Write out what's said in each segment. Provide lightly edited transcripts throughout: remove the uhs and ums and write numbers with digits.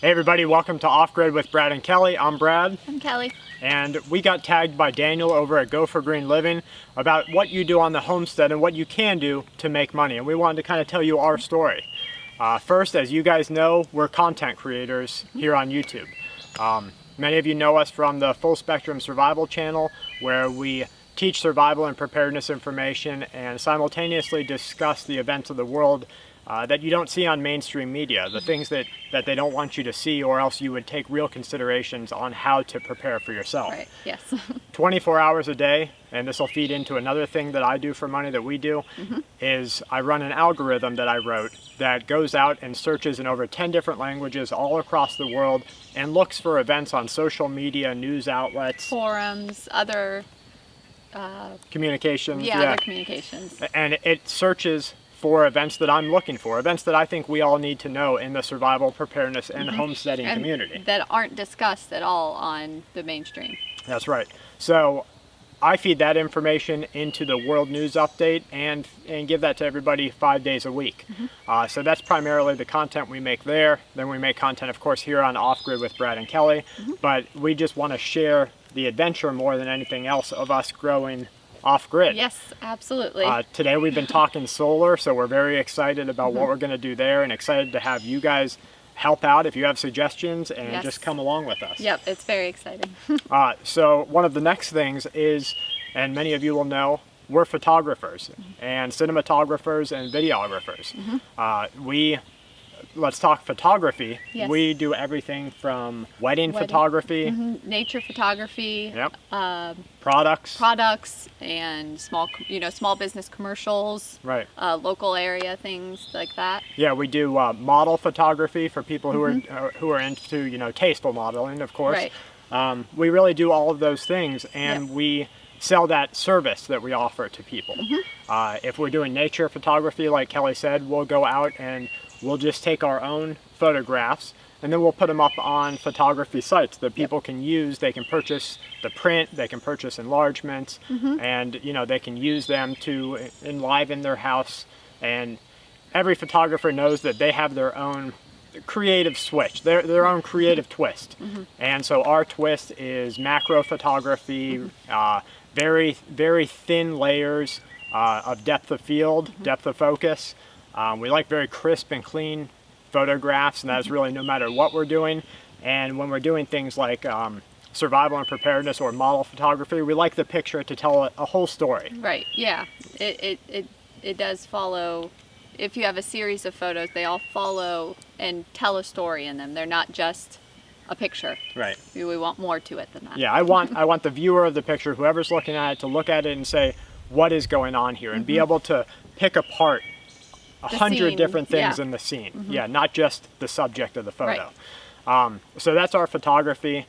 Hey everybody, welcome to Off Grid with Brad and Kelly. I'm Brad. I'm Kelly. And we got tagged by Daniel over at GoForGreenLiving about what you do on the homestead and what you can do to make money. And we wanted to kind of tell you our story. First, as you guys know, we're content creators here on YouTube. Many of you know us from the Full Spectrum Survival channel, where we teach survival and preparedness information and simultaneously discuss the events of the world that you don't see on mainstream media, the things that they don't want you to see, or else you would take real considerations on how to prepare for yourself. Right, yes. 24 hours a day, and this will feed into another thing that I do for money that we do, is I run an algorithm that I wrote that goes out and searches in over 10 different languages all across the world and looks for events on social media, news outlets, Forums, other communications. other communications. And it searches for events that I'm looking for, events that I think we all need to know in the survival, preparedness, and homesteading community. That aren't discussed at all on the mainstream. That's right. So I feed that information into the World News Update and give that to everybody 5 days a week. So that's primarily the content we make there. Then we make content, of course, here on Off Grid with Brad and Kelly. But we just want to share the adventure more than anything else of us growing off grid. Yes, absolutely. Today we've been talking solar, so we're very excited about what we're going to do there, and excited to have you guys help out if you have suggestions and just come along with us. Yep, it's very exciting. So one of the next things is, and many of you will know, we're photographers and cinematographers and videographers. Let's talk photography. Yes. We do everything from wedding photography, nature photography, products, and small business commercials, right? Local area things like that. Yeah, we do model photography for people who are into tasteful modeling, of course. Right. We really do all of those things, and we sell that service that we offer to people. If we're doing nature photography, like Kelly said, we'll go out and we'll just take our own photographs and then we'll put them up on photography sites that people can use. They can purchase the print, they can purchase enlargements, and they can use them to enliven their house. And every photographer knows that they have their own creative switch, their own creative twist. And so our twist is macro photography, very, very thin layers of depth of field, depth of focus. We like very crisp and clean photographs, and that's really no matter what we're doing. And when we're doing things like survival and preparedness or model photography, we like the picture to tell a whole story. Right, yeah. It does follow. If you have a series of photos, they all follow and tell a story in them. They're not just a picture. Right. We want more to it than that. Yeah, I want the viewer of the picture, whoever's looking at it, to look at it and say, what is going on here? And be able to pick apart 100 different things in the scene. Yeah, not just the subject of the photo. Right. So that's our photography.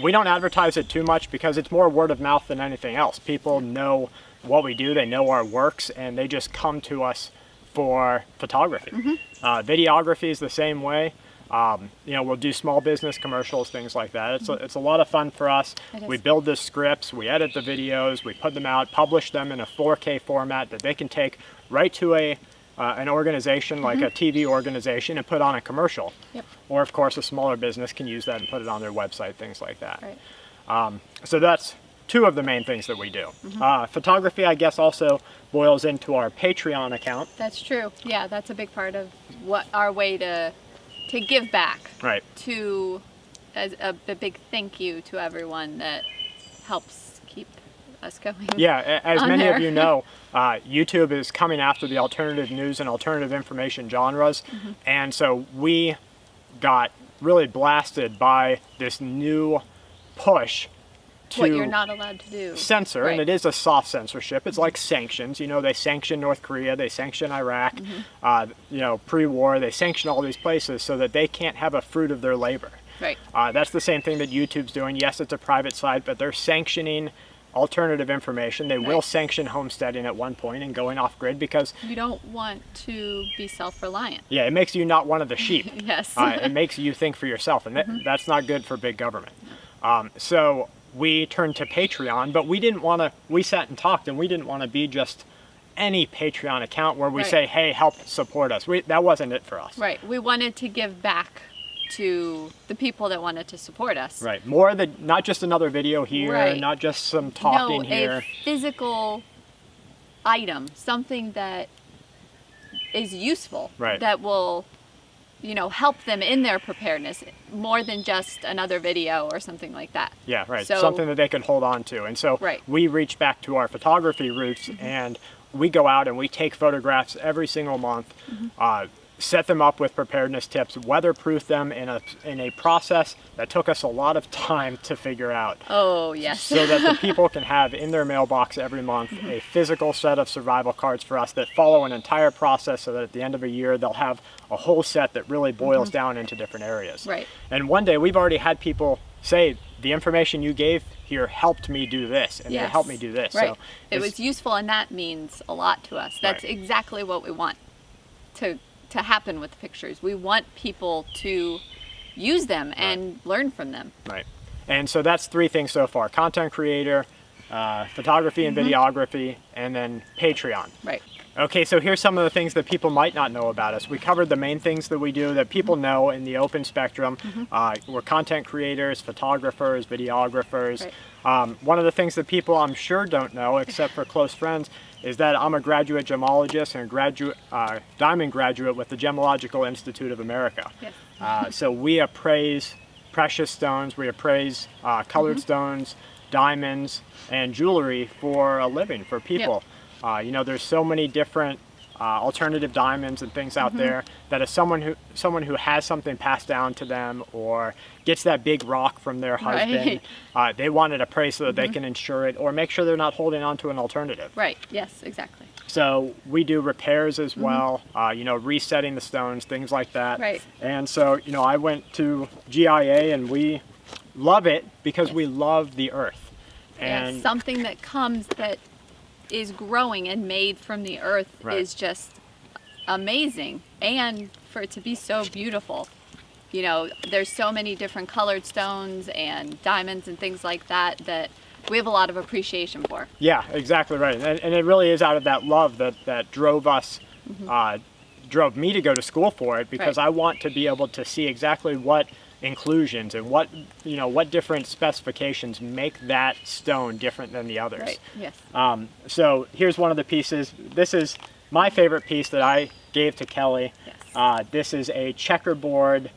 We don't advertise it too much because it's more word of mouth than anything else. People know what we do, they know our works, and they just come to us for photography. Videography is the same way. We'll do small business commercials, things like that. It's a lot of fun for us. We build the scripts, we edit the videos, we put them out, publish them in a 4K format that they can take right to an organization like a TV organization and put on a commercial. Or of course a smaller business can use that and put it on their website, things like that. Right. So that's two of the main things that we do. Photography, I guess, also boils into our Patreon account. That's true. Yeah, that's a big part of what our way to give back. Right. To as a big thank you to everyone that helps keep us going. Yeah, as many of you know, YouTube is coming after the alternative news and alternative information genres, and so we got really blasted by this new push to what you're not allowed to do. Censor, and it is a soft censorship. It's like sanctions. They sanction North Korea, they sanction Iraq, pre-war, they sanction all these places so that they can't have a fruit of their labor. Right. That's the same thing that YouTube's doing. Yes, it's a private site, but they're sanctioning alternative information. They will sanction homesteading at one point and going off grid because you don't want to be self-reliant. Yeah, it makes you not one of the sheep. Yes. It makes you think for yourself, and that's not good for big government. So we turned to Patreon, but we sat and talked, and we didn't want to be just any Patreon account where we say, hey, help support us. That wasn't it for us. Right. We wanted to give back to the people that wanted to support us. Right. More than not just another video here, Right. not just some talking here. A physical item, something that is useful, right. that will, help them in their preparedness, more than just another video or something like that. Yeah, right. So, something that they can hold on to. And so right. we reach back to our photography roots, and we go out and we take photographs every single month, set them up with preparedness tips, weatherproof them in a process that took us a lot of time to figure out. Oh, yes. So that the people can have in their mailbox every month a physical set of survival cards for us that follow an entire process, so that at the end of a year they'll have a whole set that really boils down into different areas. Right. And one day we've already had people say, the information you gave here helped me do this, and it helped me do this. Right. So it was useful, and that means a lot to us. That's exactly what we want to happen with the pictures. We want people to use them and learn from them. Right. And so that's 3 things so far: content creator, photography and videography, and then Patreon. Right. Okay, so here's some of the things that people might not know about us. We covered the main things that we do that people know in the open spectrum. We're content creators, photographers, videographers. Right. One of the things that people I'm sure don't know, except for close friends, is that I'm a graduate gemologist and a diamond graduate with the Gemological Institute of America. Yes. So we appraise precious stones, we appraise colored stones, diamonds, and jewelry for a living, for people. Yep. There's so many different alternative diamonds and things out there that if someone who has something passed down to them, or gets that big rock from their husband, they want it appraised so that they can insure it or make sure they're not holding on to an alternative. Right. Yes, exactly. So we do repairs as well, resetting the stones, things like that. Right. And so, I went to GIA, and we love it because we love the earth. And something that is growing and made from the earth is just amazing, and for it to be so beautiful. There's so many different colored stones and diamonds and things like that we have a lot of appreciation for. Yeah, exactly right. And it really is out of that love that drove us, drove me to go to school for it, because I want to be able to see exactly what inclusions and what different specifications make that stone different than the others. Right. Yes. So here's one of the pieces. This is my favorite piece that I gave to Kelley. Yes. This is a checkerboard.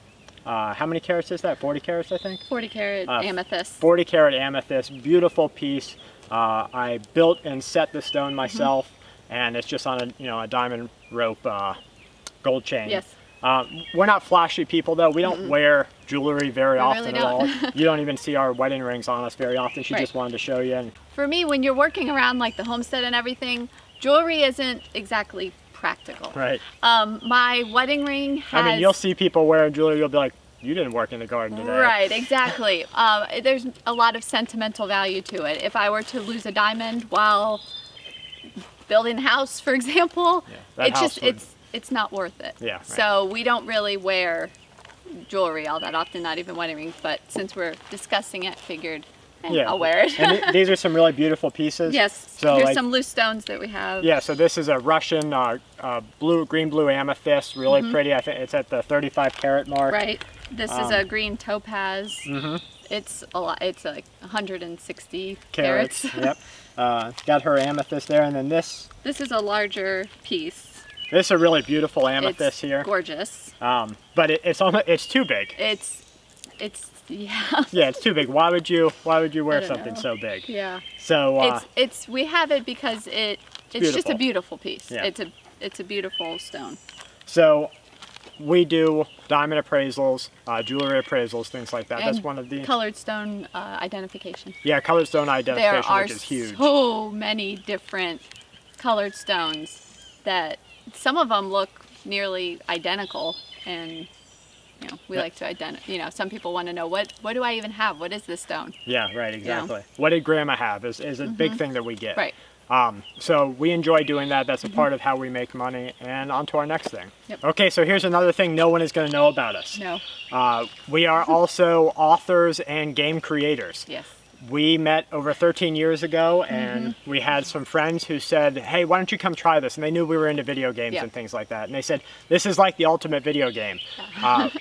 How many carats is that? 40 carats, I think? 40 carat amethyst. 40 carat amethyst. Beautiful piece. I built and set the stone myself, and it's just on a diamond rope gold chain. Yes. We're not flashy people, though. We don't wear jewelry very often really at all. You don't even see our wedding rings on us very often. She just wanted to show you. And for me, when you're working around like the homestead and everything, jewelry isn't exactly practical. Right. My wedding ring has... you'll see people wearing jewelry, you'll be like, you didn't work in the garden today. Right, exactly. There's a lot of sentimental value to it. If I were to lose a diamond while building a house, for example, it's not worth it. Yeah. Right. So we don't really wear jewelry all that often, not even wedding rings, but since we're discussing it, figured I'll wear it. And these are some really beautiful pieces. Yes. So here's some loose stones that we have. Yeah, so this is a Russian green-blue amethyst, really pretty. I think it's at the 35 carat mark. Right. This is a green topaz. It's a lot. It's like 160 carats. Yep. Got her amethyst there, and then this. This is a larger piece. This is a really beautiful amethyst here. Gorgeous. But it's too big. It's Yeah, it's too big. Why would you wear something so big? Yeah. So we have it because it's just a beautiful piece. Yeah. It's a beautiful stone. So we do diamond appraisals, jewelry appraisals, things like that. And that's one of the colored stone identification. Yeah, colored stone identification, which is huge. There are so many different colored stones that some of them look nearly identical, and we like to some people want to know what do I even have? What is this stone? Yeah, right, exactly. What did Grandma have is a big thing that we get. Right. So we enjoy doing that. That's a part of how we make money. And on to our next thing. Yep. Okay, so here's another thing no one is going to know about us. No. We are also authors and game creators. Yes. we met over 13 years ago, and we had some friends who said, hey, why don't you come try this? And they knew we were into video games and things like that. And they said, this is like the ultimate video game.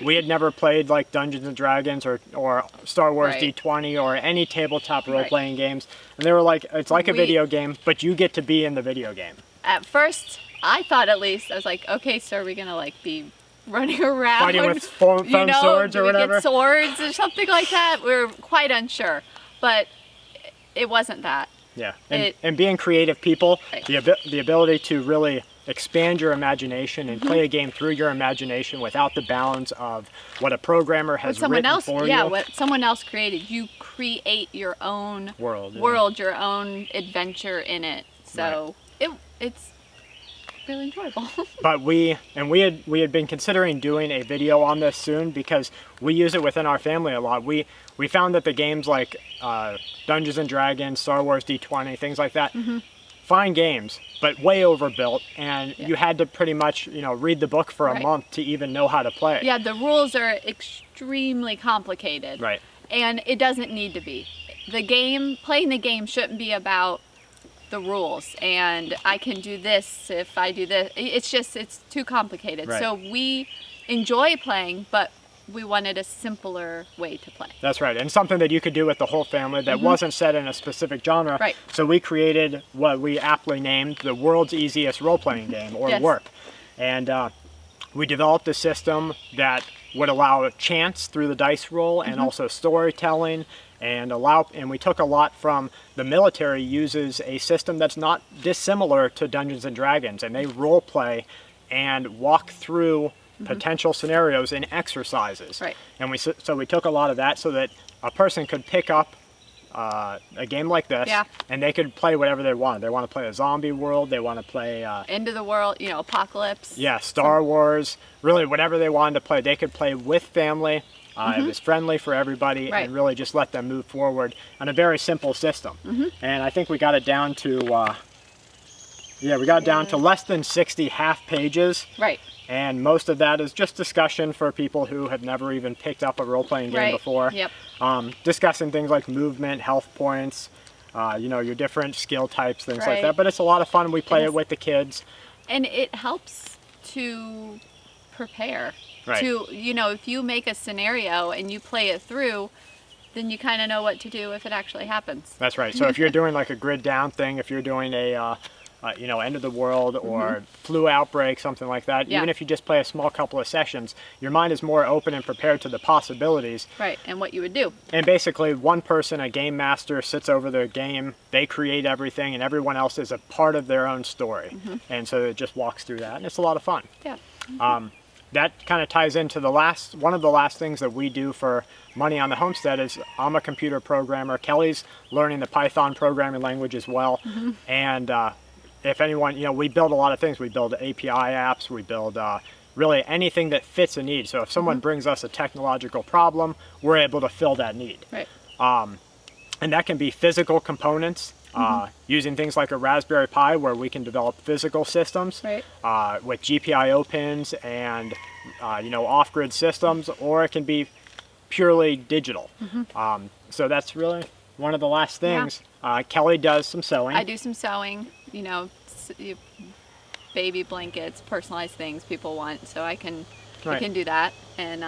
We had never played like Dungeons and Dragons or Star Wars D20 or any tabletop role-playing games. And they were like, it's like a video game, but you get to be in the video game. At first, I thought at least, I was like, okay, so are we going to like be running around? Fighting with foam swords or whatever? Get swords or something like that? We were quite unsure. But it wasn't that. Yeah, and being creative people, the ability to really expand your imagination and play a game through your imagination without the bounds of what a programmer has written for you. Yeah, what someone else created. You create your own world, your own adventure in it. So it's really enjoyable. But we had been considering doing a video on this soon because we use it within our family a lot. We found that the games like Dungeons and Dragons, Star Wars D20, things like that, fine games, but way overbuilt, and you had to pretty much, read the book for a month to even know how to play. Yeah, the rules are extremely complicated. Right. And it doesn't need to be. Playing the game shouldn't be about the rules and I can do this if I do this. It's too complicated. Right. So we enjoy playing, but we wanted a simpler way to play. That's right, and something that you could do with the whole family that wasn't set in a specific genre. Right. So we created what we aptly named the world's easiest role-playing game, or WORP. And we developed a system that would allow a chance through the dice roll and also storytelling, and we took a lot from the military. Uses a system that's not dissimilar to Dungeons and Dragons, and they role play and walk through potential scenarios in exercises. Right. And so we took a lot of that so that a person could pick up a game like this and they could play whatever they want. They want to play a zombie world, they want to play end of the world, apocalypse. Yeah, Star Wars, really whatever they wanted to play. They could play with family. It was friendly for everybody and really just let them move forward on a very simple system. And I think we got it down to down to less than 60 half pages. Right. And most of that is just discussion for people who have never even picked up a role-playing game before. Yep. Discussing things like movement, health points, your different skill types, things like that. But it's a lot of fun. We play it with the kids. And it helps to prepare. Right. If you make a scenario and you play it through, then you kind of know what to do if it actually happens. That's right. So if you're doing like a grid down thing, if you're doing a end of the world or flu outbreak, something like that. Even if you just play a small couple of sessions, your mind is more open and prepared to the possibilities. Right, and what you would do. And basically one person, a game master, sits over their game, they create everything, and everyone else is a part of their own story. And so it just walks through that, and it's a lot of fun. Yeah. That kind of ties into one of the last things that we do for money on the homestead is I'm a computer programmer. Kelley's learning the Python programming language as well. And if anyone, we build a lot of things. We build API apps. We build really anything that fits a need. So if someone brings us a technological problem, we're able to fill that need. Right. And that can be physical components, using things like a Raspberry Pi where we can develop physical systems with GPIO pins and off-grid systems, or it can be purely digital. So that's really one of the last things. Kelley does some sewing. I do some sewing, baby blankets, personalized things people want, so I can do that. And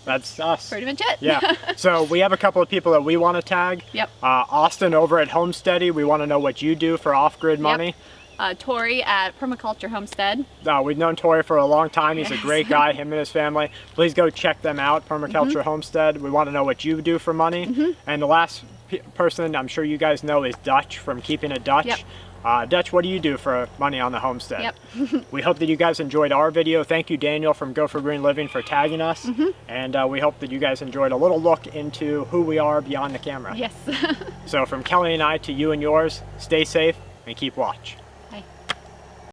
that's us. Pretty much it. Yeah. So we have a couple of people that we want to tag. Yep. Austin over at Homesteady. We want to know what you do for off-grid money. Tory at Permaculture Homestead. We've known Tory for a long time. He's a great guy, him and his family. Please go check them out, Permaculture Homestead. We want to know what you do for money. And the last person I'm sure you guys know is Dutch from Keeping It Dutch. Yep. Dutch, what do you do for money on the homestead? Yep. We hope that you guys enjoyed our video. Thank you, Daniel from GoForGreenLiving, for tagging us. And we hope that you guys enjoyed a little look into who we are beyond the camera. Yes. So from Kelley and I to you and yours, stay safe and keep watch.